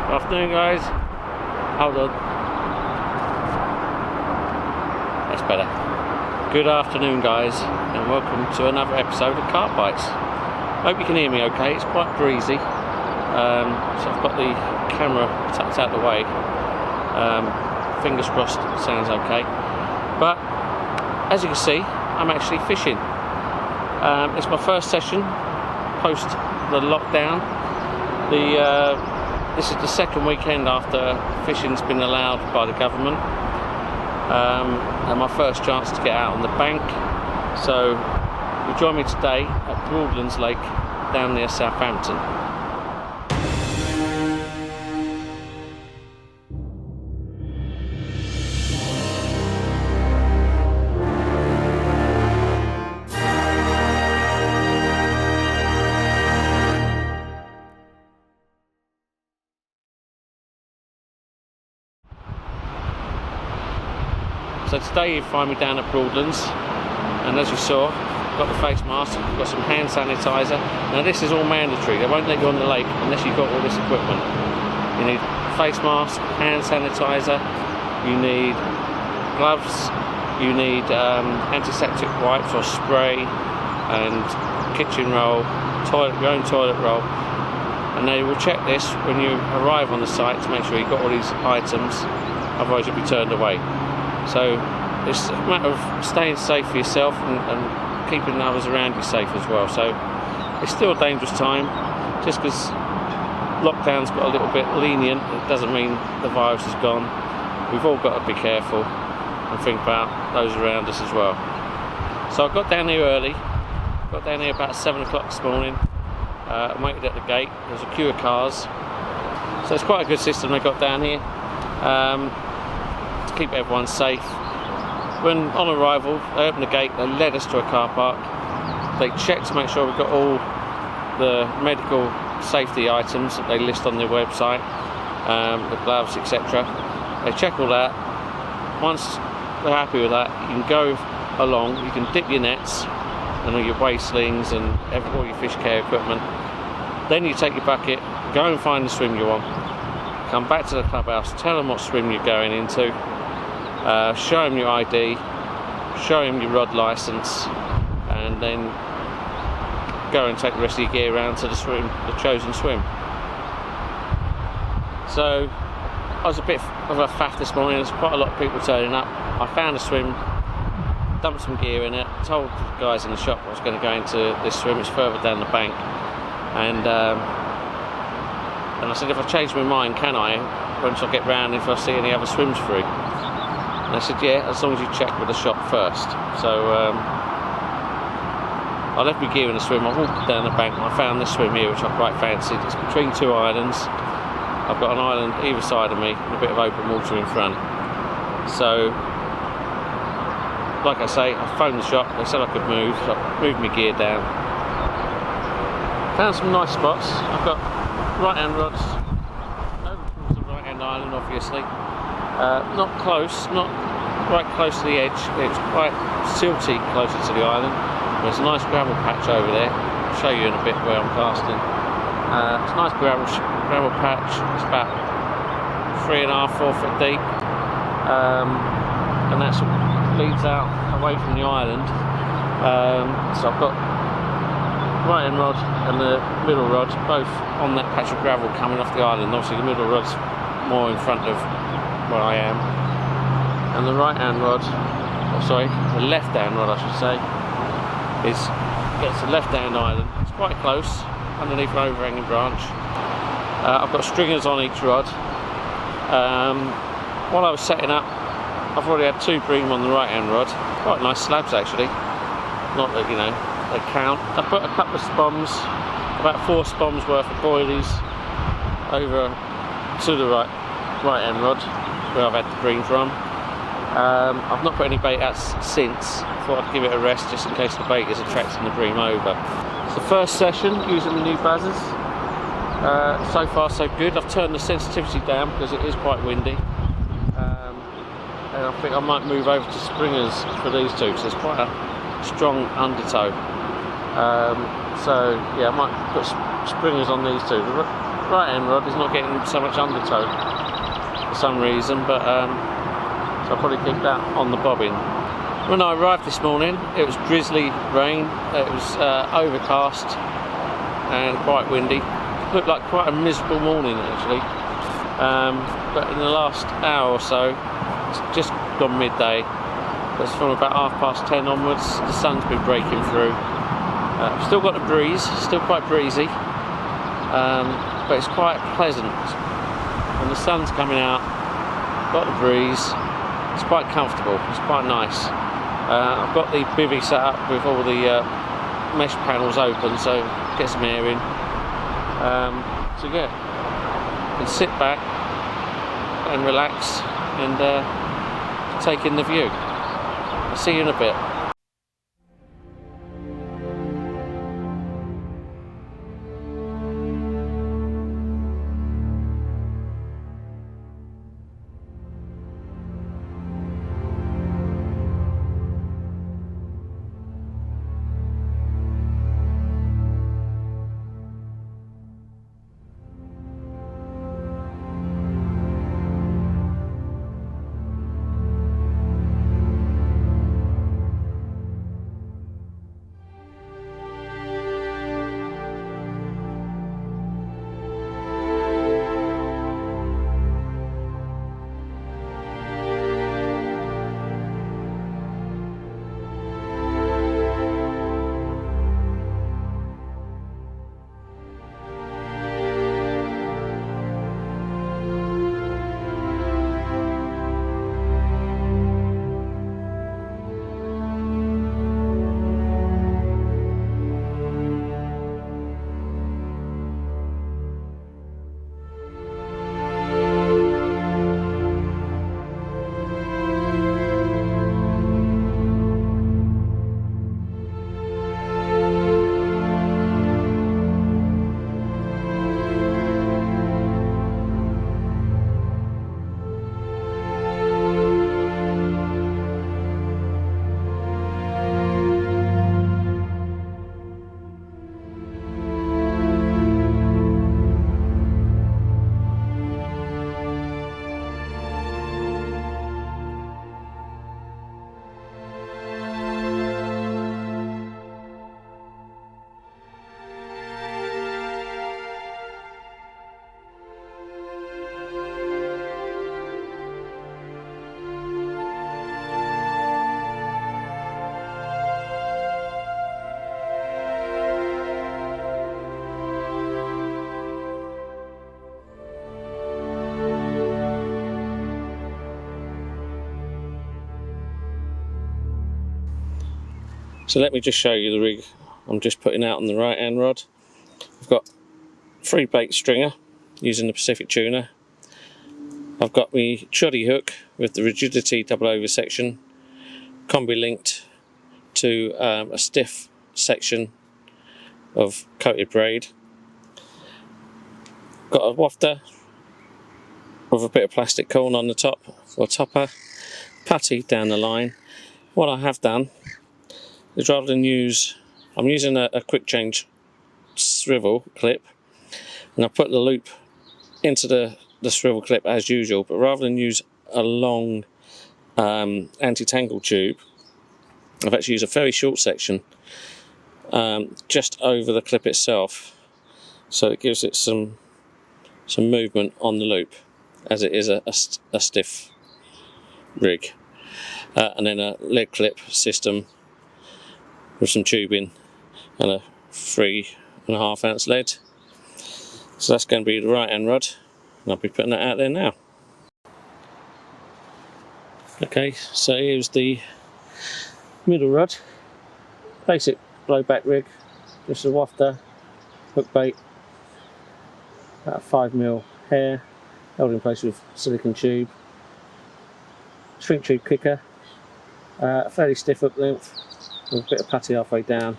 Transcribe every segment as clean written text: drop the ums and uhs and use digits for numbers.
Afternoon, guys. Hold on. That's better. Good afternoon, guys, and welcome to another episode of Carp Bites. Hope you can hear me okay. It's quite breezy, so I've got the camera tucked out the way. Fingers crossed it sounds okay. But as you can see, I'm actually fishing. It's my first session post the lockdown. This is the second weekend after fishing's been allowed by the government, and my first chance to get out on the bank. So you join me today at Broadlands Lake down near Southampton. So today you find me down at Broadlands, and as you saw, I've got the face mask, I've got some hand sanitizer. Now this is all mandatory, they won't let you on the lake unless you've got all this equipment. You need face mask, hand sanitizer, you need gloves, you need antiseptic wipes or spray, and kitchen roll, your own toilet roll. And they will check this when you arrive on the site to make sure you've got all these items, otherwise you'll be turned away. So it's a matter of staying safe for yourself and keeping others around you safe as well. So it's still a dangerous time. Just because lockdown's got a little bit lenient, it doesn't mean the virus is gone. We've all got to be careful and think about those around us as well. So I got down here early. Got down here about 7 o'clock this morning. I waited at the gate. There's a queue of cars. So it's quite a good system they got down here. Keep everyone safe. When on arrival, they opened the gate, they led us to a car park. They checked to make sure we've got all the medical safety items that they list on their website, the gloves, etc. They check all that. Once they're happy with that, you can go along, you can dip your nets and all your waist slings and all your fish care equipment. Then you take your bucket, go and find the swim you want. Come back to the clubhouse, tell them what swim you're going into. Show them your ID, show them your rod licence, and then go and take the rest of your gear around to the chosen swim. So I was a bit of a faff this morning. There's quite a lot of people turning up. I found a swim, dumped some gear in it, told the guys in the shop I was going to go into this swim. It's further down the bank, and I said, if I change my mind, can I, once I get round, if I see any other swims free? And I said, yeah, as long as you check with the shop first. So I left my gear in the swim, I walked down the bank and I found this swim here which I quite fancied. It's between two islands. I've got an island either side of me and a bit of open water in front. So, like I say, I phoned the shop, they said I could move, so I moved my gear down. Found some nice spots. I've got right-hand rods over towards the right-hand island, obviously. Not close, not right close to the edge. It's quite silty closer to the island. There's a nice gravel patch over there. I'll show you in a bit where I'm casting. It's a nice gravel patch. It's about 3.5, 4 foot deep, and that sort of leads out away from the island. So I've got right-hand rod and the middle rod both on that patch of gravel coming off the island. Obviously the middle rod's more in front of where I am, and the right-hand rod, the left-hand rod I should say, gets the left-hand island. It's quite close, underneath an overhanging branch. I've got stringers on each rod. While I was setting up, I've already had 2 bream on the right-hand rod. Quite nice slabs actually. Not that they count. I put a couple of spoms, about 4 spoms worth of boilies over to the right-hand rod where I've had the bream from. I've not put any bait out since. I thought I'd give it a rest just in case the bait is attracting the bream over. It's the first session using the new buzzers. So far so good. I've turned the sensitivity down because it is quite windy. And I think I might move over to springers for these two because there's quite a strong undertow. So yeah, I might put springers on these two. right hand rod is not getting so much undertow for some reason, but so I'll probably keep that on the bobbin. When I arrived this morning, it was drizzly rain, it was overcast and quite windy. It looked like quite a miserable morning actually, but in the last hour or so, it's just gone midday. But from about 10:30 onwards, the sun's been breaking through. Still got the breeze, still quite breezy, but it's quite pleasant. And the sun's coming out, got the breeze, it's quite comfortable, it's quite nice. I've got the bivvy set up with all the mesh panels open, so get some air in. So yeah, and sit back and relax and take in the view. I'll see you in a bit. So let me just show you the rig I'm just putting out on the right hand rod. I've got 3 bait stringer using the Pacific tuna. I've got my choddy hook with the rigidity double over section combi linked to a stiff section of coated braid. Got a wafter with a bit of plastic corn on the top for a topper, putty down the line. What I have done is, rather than I'm using a quick change swivel clip, and I put the loop into the swivel clip as usual, but rather than use a long anti-tangle tube, I've actually used a very short section just over the clip itself, so it gives it some movement on the loop, as it is a stiff rig, and then a lead clip system with some tubing and a 3.5 ounce lead. So that's going to be the right hand rod, and I'll be putting that out there now. Okay, so here's the middle rod, basic blowback rig, just a wafter, hook bait, about a 5mm hair, held in place with silicone tube, shrink tube kicker, a fairly stiff hook length with a bit of putty halfway down,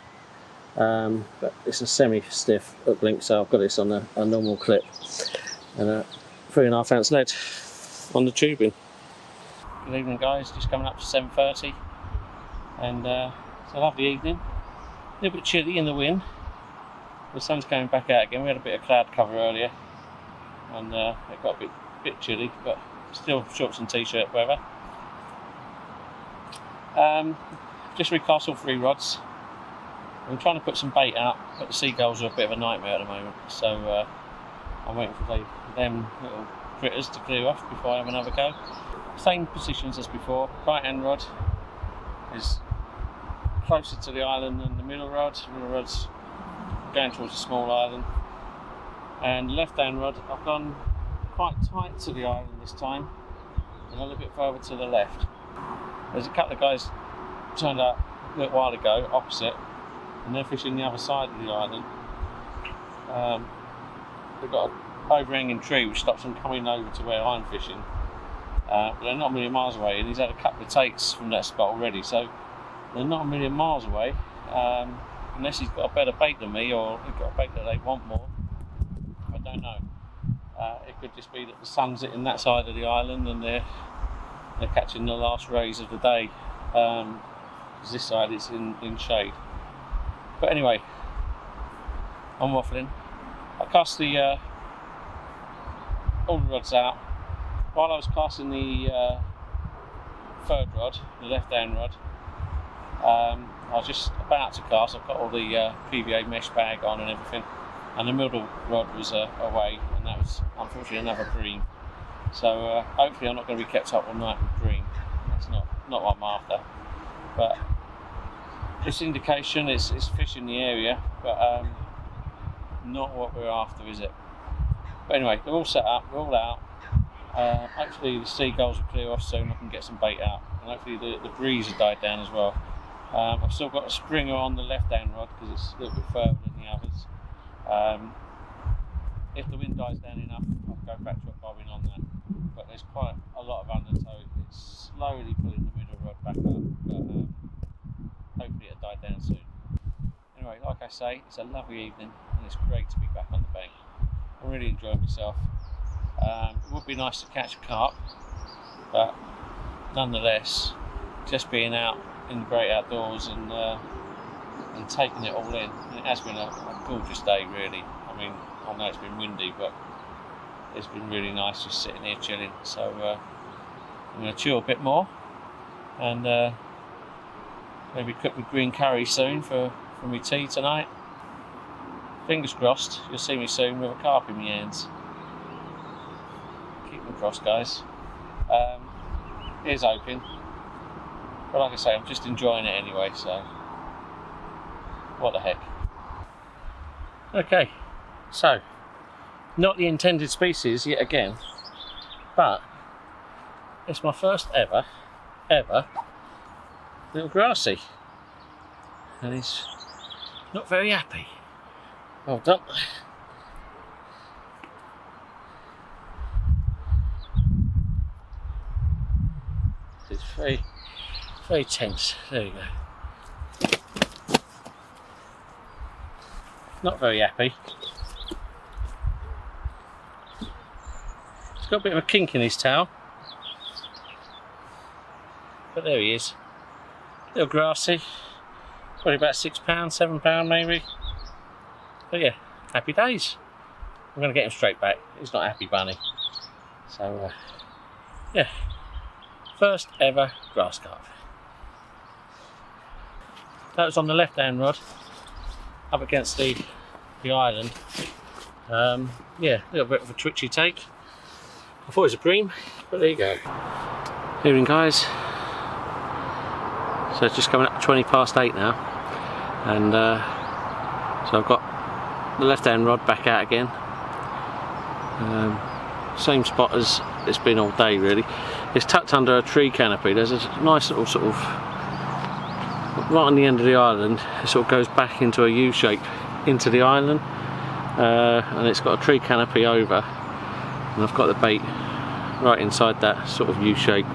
but it's a semi-stiff hook link, so I've got this on a normal clip, and a 3.5 ounce lead on the tubing. Good evening guys, just coming up to 7:30, and it's a lovely evening, a little bit chilly in the wind, the sun's coming back out again. We had a bit of cloud cover earlier, and it got a bit chilly, but still shorts and t-shirt weather. Just recast all 3 rods. I'm trying to put some bait out, but the seagulls are a bit of a nightmare at the moment, so I'm waiting for them little critters to clear off before I have another go. Same positions as before. Right hand rod is closer to the island than the middle rod. The middle rod's going towards a small island, and left hand rod I've gone quite tight to the island this time, and a little bit further to the left. There's a couple of guys turned up a little while ago opposite, and they're fishing the other side of the island. They've got an overhanging tree which stops them coming over to where I'm fishing, but they're not a million miles away, and he's had a couple of takes from that spot already, so they're not a million miles away, unless he's got a better bait than me, or he's got a bait that they want more. I don't know. It could just be that the sun's hitting that side of the island and they're catching the last rays of the day, because this side is in shade. But anyway, I'm waffling. I cast all the rods out. While I was casting the 3rd rod, the left hand rod, I was just about to cast. I've got all the PVA mesh bag on and everything, and the middle rod was away, and that was unfortunately another bream. So hopefully I'm not going to be kept up all night with bream. That's not what I'm after. But this indication is fish in the area, but not what we're after, is it? But anyway, they're all set up, we're all out. Hopefully the seagulls will clear off soon. I can get some bait out, and hopefully the breeze will die down as well. I've still got a springer on the left hand rod because it's a little bit further than the others. If the wind dies down enough, I'll go back to a bobbing on that. But there's quite a lot of undertow. It's slowly pulling the middle rod back up, but hopefully it'll die down soon. Anyway, like I say, it's a lovely evening and it's great to be back on the bank. I'm really enjoying myself. It would be nice to catch a carp, but nonetheless, just being out in the great outdoors and taking it all in. And it has been a gorgeous day, really. I mean, I know it's been windy, but it's been really nice just sitting here chilling. So I'm going to chill a bit more and maybe cook with green curry soon for my tea tonight. Fingers crossed, you'll see me soon with a carp in my hands. Keep them crossed, guys. Ears open. But like I say, I'm just enjoying it anyway, so what the heck. Okay, so not the intended species yet again, but it's my first ever little grassy, and he's not very happy. Well done. It's very tense. There you go. Not very happy. He's got a bit of a kink in his tail, but there he is. Little grassy, probably about £6, £7 maybe. But yeah, happy days. I'm going to get him straight back. He's not a happy bunny. So yeah, first ever grass carp. That was on the left hand rod, up against the island. Yeah, a little bit of a twitchy take. I thought it was a bream, but there you go. Evening, guys. So it's just coming up 20 past 8 now, and so I've got the left hand rod back out again. Same spot as it's been all day, really. It's tucked under a tree canopy. There's a nice little sort of, right on the end of the island, it sort of goes back into a U shape into the island, and it's got a tree canopy over, and I've got the bait right inside that sort of U shape.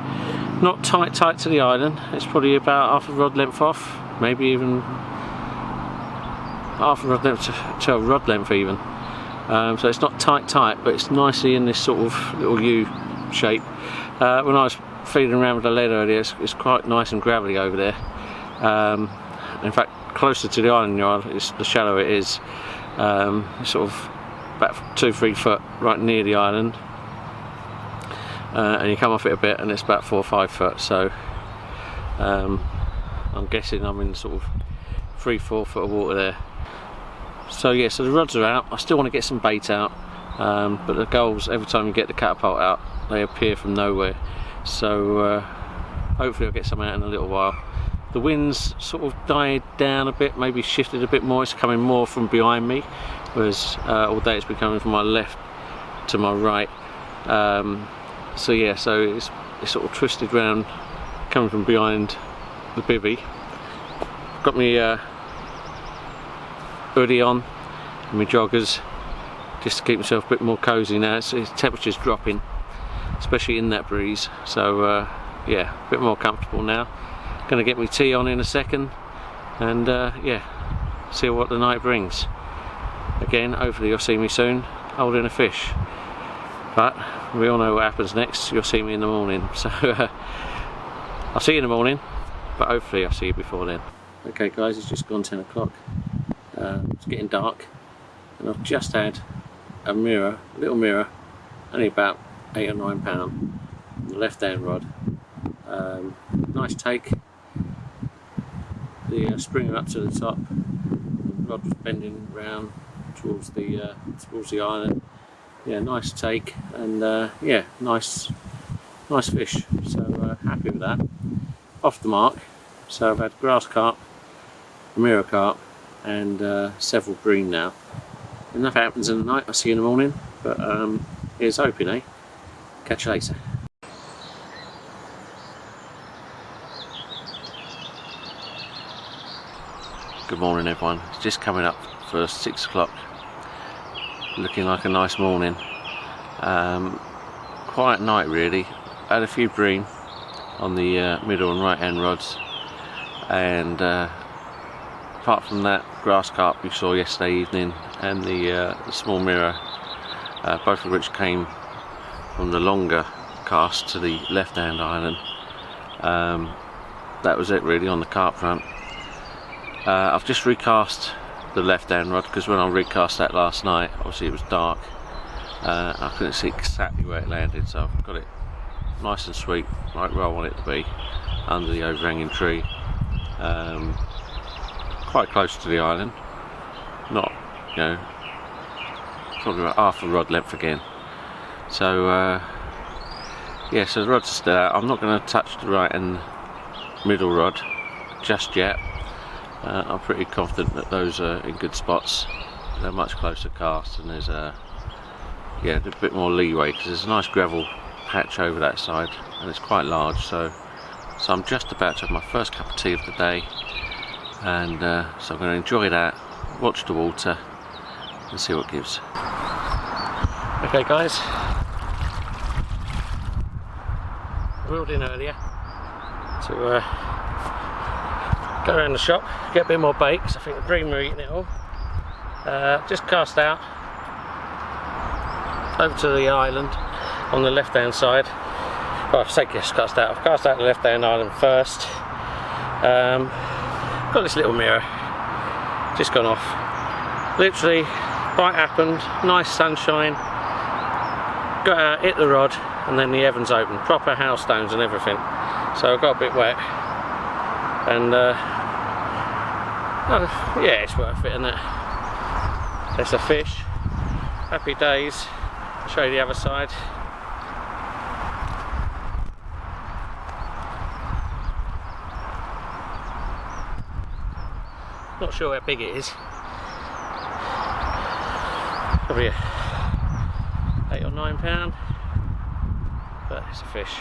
Not tight to the island. It's probably about half a rod length off, maybe even half a rod length to a rod length even. So it's not tight, but it's nicely in this sort of little U shape. When I was feeding around with the lead earlier, it's quite nice and gravelly over there. In fact, closer to the island, the shallower it is, it's sort of about 2-3 foot right near the island, and you come off it a bit and it's about 4 or 5 foot, so I'm guessing I'm in sort of 3-4 foot of water there. So yeah, so the rods are out. I still want to get some bait out, but the gulls, every time you get the catapult out, they appear from nowhere, so hopefully I'll get some out in a little while. The wind's sort of died down a bit, maybe shifted a bit more. It's coming more from behind me, whereas all day it's been coming from my left to my right. So yeah, so it's sort of twisted round, coming from behind the bivvy. Got my hoodie on and my joggers, just to keep myself a bit more cosy now. The temperature's dropping, especially in that breeze, so yeah, a bit more comfortable now. Gonna get my tea on in a second, and yeah, see what the night brings. Again, hopefully you'll see me soon holding a fish, but we all know what happens next. You'll see me in the morning, so I'll see you in the morning, but hopefully I'll see you before then. Okay guys, it's just gone 10 o'clock. It's getting dark, and I've just had a mirror, a little mirror, only about 8 or 9 pound, the left hand rod. Nice take. The springer up to the top, the rod was bending round towards the island. Yeah, nice take, and yeah, nice fish. So happy with that. Off the mark. So I've had grass carp, a mirror carp, and several bream now. If nothing happens in the night, I'll see you in the morning. But here's hoping, eh? Catch you later. Good morning everyone, it's just coming up for 6 o'clock, looking like a nice morning. Quiet night really. I had a few bream on the middle and right hand rods, and apart from that, grass carp we saw yesterday evening, and the small mirror, both of which came from the longer cast to the left hand island. That was it really on the carp front. I've just recast the left hand rod, because when I recast that last night, obviously it was dark. I couldn't see exactly where it landed, so I've got it nice and sweet, right where I want it to be, under the overhanging tree, quite close to the island, not, you know, probably about half a rod length again. So yeah, so the rods are still out. I'm not going to touch the right and middle rod just yet. I'm pretty confident that those are in good spots. They're much closer cast, and there's yeah, a bit more leeway, because there's a nice gravel patch over that side, and it's quite large. So I'm just about to have my first cup of tea of the day, and so I'm going to enjoy that, watch the water, and see what gives. Okay guys, wheeled in earlier to go around the shop, get a bit more bait, because I think the bream are eating it all. Just cast out over to the island on the left hand side. Well, I've said just cast out. I've cast out the left hand island first. Got this little mirror, just gone off. Literally, bite happened, nice sunshine. Got out, hit the rod, and then the heavens opened. Proper hailstones and everything. So I got a bit wet. And yeah, it's worth it, isn't it? There's a fish. Happy days. Show you the other side. Not sure how big it is. Probably 8 or 9 pound. But it's a fish.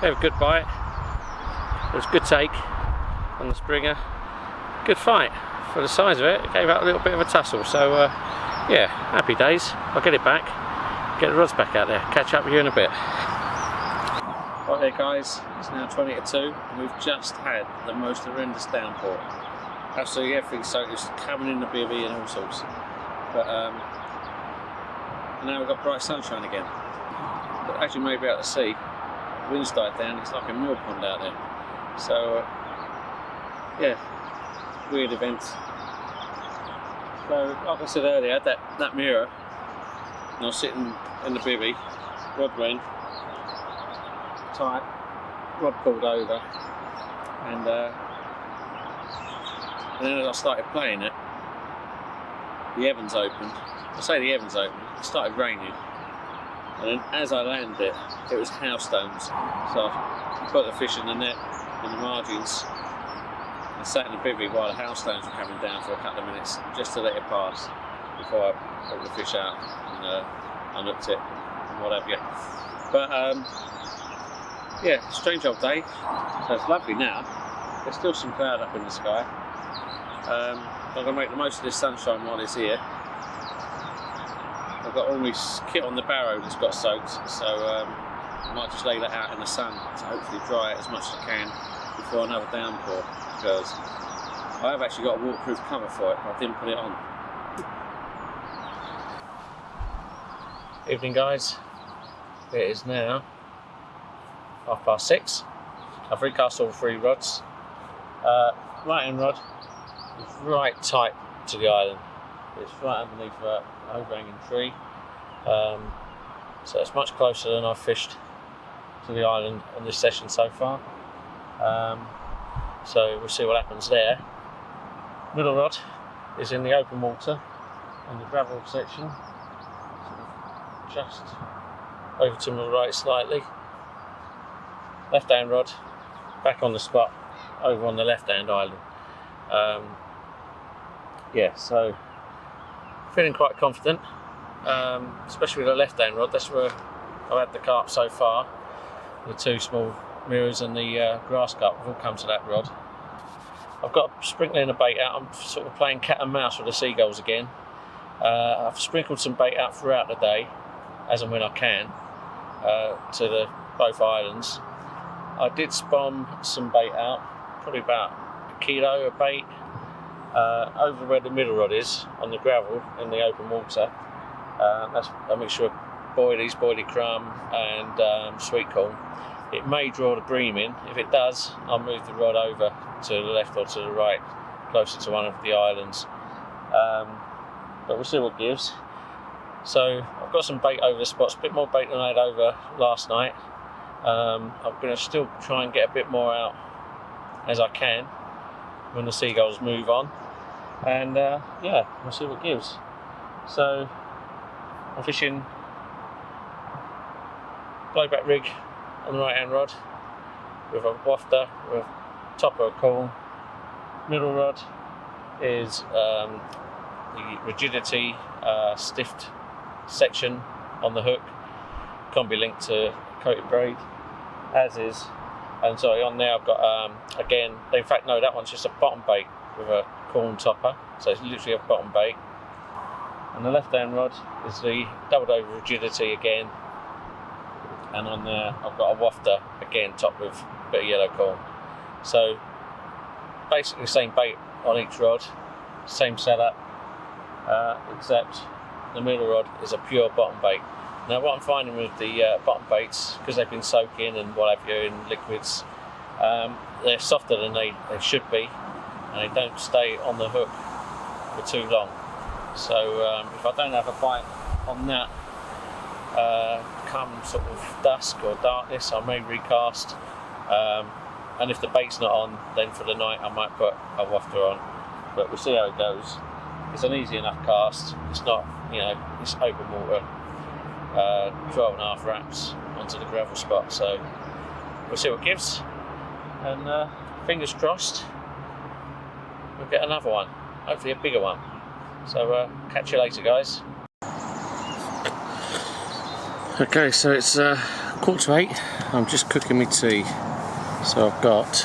They have a good bite. It was a good take on the springer. Good fight for the size of it. It gave out a little bit of a tussle. So yeah, happy days. I'll get it back, get the rods back out there, catch up with you in a bit. Right there guys, it's now 20 to 2, and we've just had the most horrendous downpour. Absolutely everything soaked. It's coming in the bivvy and all sorts. But now we've got bright sunshine again. But as you may be able to see, the wind's died down. It's like a mill pond out there. So yeah, weird events. So like I said earlier, that mirror and I was sitting in the bivvy, rod went tight, rod pulled over, and then as I started playing it, the heavens opened. I say the heavens opened, it started raining, and then as I landed it, it was hailstones. So I put the fish in the net, in the margins, and sat in the bivvy while the hailstones were coming down for a couple of minutes, just to let it pass before I put the fish out and unhooked it and what have you. But yeah, strange old day. So it's lovely now. There's still some cloud up in the sky. I'm going to make the most of this sunshine while it's here. I've got all my kit on the barrow that's got soaked, so I might just lay that out in the sun to hopefully dry it as much as I can before another downpour, because I have actually got a waterproof cover for it, but I didn't put it on. Evening guys, it is now 6:30. I've recast all 3 rods. Right hand rod is right tight to the island. It's right underneath an overhanging tree, so it's much closer than I've fished to the island on this session so far. So we'll see what happens there. Middle rod is in the open water on the gravel section, just over to my right slightly. Left hand rod back on the spot over on the left hand island. Yeah, so feeling quite confident, especially with the left hand rod. That's where I've had the carp so far. The 2 small mirrors and the grass carp have all come to that rod. I've got sprinkling a bait out. I'm sort of playing cat and mouse with the seagulls again. I've sprinkled some bait out throughout the day, as and when I can, to both islands. I did spom some bait out, probably about a kilo of bait, over where the middle rod is, on the gravel in the open water. That's a mixture of boilie crumb and sweet corn. It may draw the bream in. If it does, I'll move the rod over to the left or to the right, closer to one of the islands. But we'll see what gives. So I've got some bait over the spots, a bit more bait than I had over last night. I'm going to still try and get a bit more out as I can when the seagulls move on, and yeah, we'll see what gives. So I'm fishing blowback rig on the right hand rod with a wafter with topper of corn. Middle rod is the rigidity stiffed section on the hook, can't be linked to coated braid, as is. And sorry, on there I've got again, in fact no, that one's just a bottom bait with a corn topper, so it's literally a bottom bait. And the left hand rod is the doubled over rigidity again, and on there I've got a wafter again topped with a bit of yellow corn. So basically the same bait on each rod, same setup, except the middle rod is a pure bottom bait. Now what I'm finding with the bottom baits, because they've been soaking and what have you in liquids, they're softer than they should be, and they don't stay on the hook for too long. So if I don't have a bite on that come sort of dusk or darkness, I may recast, and if the bait's not on, then for the night I might put a wafter on, but we'll see how it goes. It's an easy enough cast. It's not, you know, it's open water, 12.5 wraps onto the gravel spot, so we'll see what gives, and fingers crossed we'll get another one, hopefully a bigger one. So catch you later guys. Okay, so it's 7:45. I'm just cooking my tea. So I've got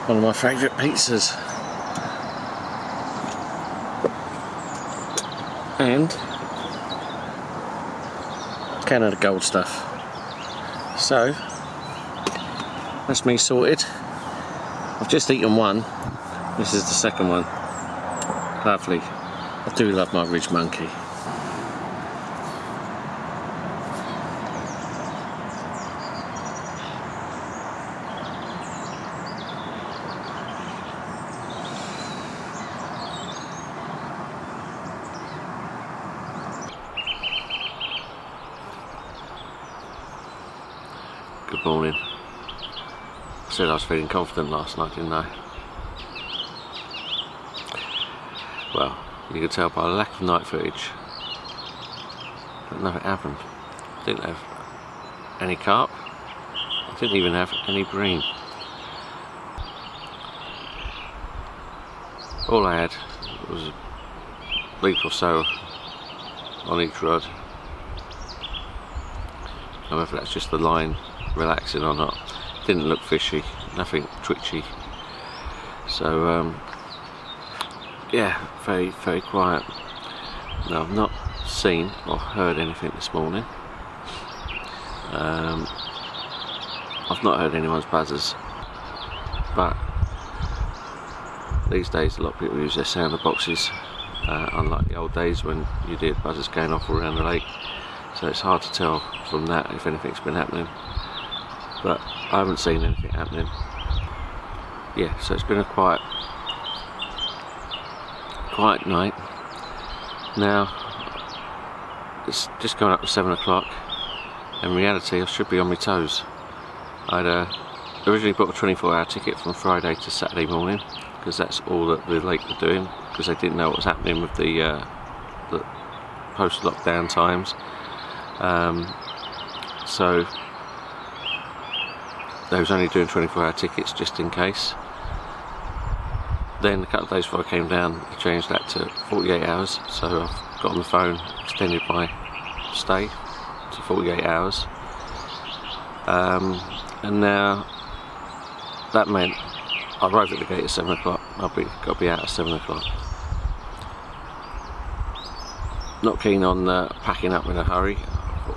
one of my favourite pizzas and a can of the gold stuff. So that's me sorted. I've just eaten one. This is the second one. Lovely. I do love my ridge monkey. Good morning. I said I was feeling confident last night, didn't I? Well, you could tell by the lack of night footage that nothing happened. I didn't have any carp. I didn't even have any bream. All I had was a leap or so on each rod. I don't know if that's just the line relaxing or not. Didn't look fishy, nothing twitchy. So yeah, very, very quiet. Now, I've not seen or heard anything this morning. I've not heard anyone's buzzers, but these days a lot of people use their sounder boxes, unlike the old days when you did buzzers going off all around the lake. So it's hard to tell from that if anything's been happening, but I haven't seen anything happening. Yeah, so it's been a quiet night. Now it's just going up to 7 o'clock. In reality, I should be on my toes. I'd originally bought a 24-hour ticket from Friday to Saturday morning, because that's all that the lake were doing, because they didn't know what was happening with the post-lockdown times. So they was only doing 24-hour tickets just in case. Then a couple of days before I came down, I changed that to 48 hours. So I've got on the phone, extended my stay to 48 hours. And now that meant I arrived at the gate at 7 o'clock. Got to be out at 7 o'clock. Not keen on packing up in a hurry.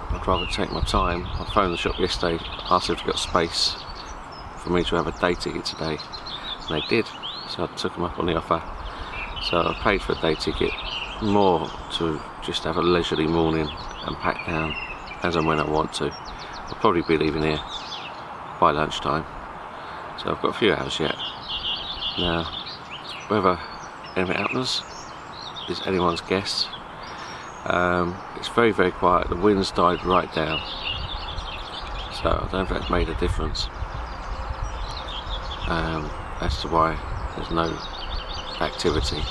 I'd rather take my time. I phoned the shop yesterday, asked if they've got space for me to have a day ticket today, and they did. So I took them up on the offer. So I paid for a day ticket, more to just have a leisurely morning and pack down as and when I want to. I'll probably be leaving here by lunchtime, so I've got a few hours yet. Now, whether anything happens is anyone's guess. It's very, very quiet. The wind's died right down, so I don't know if that's made a difference as to why there's no activity.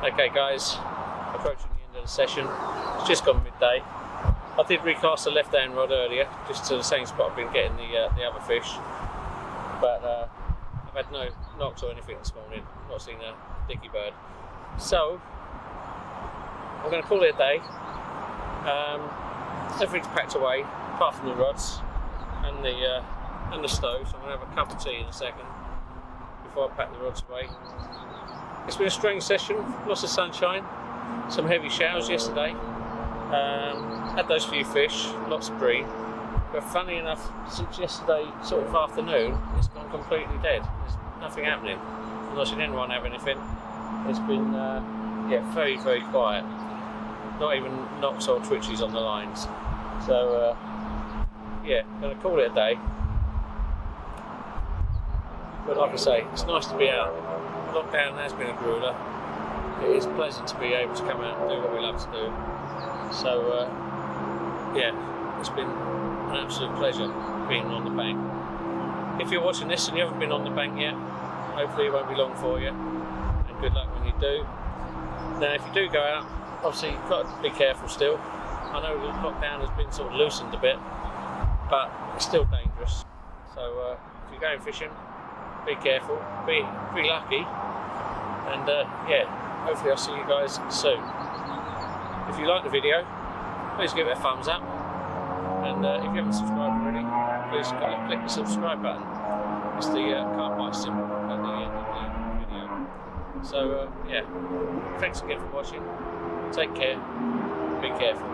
Okay guys, approaching the end of the session. It's just gone midday. I did recast the left hand rod earlier, just to the same spot I've been getting the other fish, but I've had no knocks or anything this morning, not seen a dicky bird. So I'm going to call it a day. Everything's packed away apart from the rods and the stove, so I'm going to have a cup of tea in a second before I pack the rods away. It's been a strange session, lots of sunshine, some heavy showers yesterday, had those few fish, lots of bream, but funny enough, since yesterday sort of afternoon, it's gone completely dead. There's nothing happening. I'm not seeing anyone have anything. It's been yeah, very, very quiet. Not even knocks or twitches on the lines. So yeah, I'm going to call it a day. But like I say, it's nice to be out. Lockdown has been a grueler. It is pleasant to be able to come out and do what we love to do. So yeah, it's been an absolute pleasure being on the bank. If you're watching this and you haven't been on the bank yet, hopefully it won't be long for you, and good luck when you do. Now if you do go out, obviously you've got to be careful still. I know the lockdown has been sort of loosened a bit, but it's still dangerous. So if you're going fishing, be careful, be lucky, and yeah, hopefully I'll see you guys soon. If you like the video, please give it a thumbs up, and if you haven't subscribed already, please click the subscribe button. It's the carp bite symbol at the end of the video. So yeah, thanks again for watching, take care, be careful.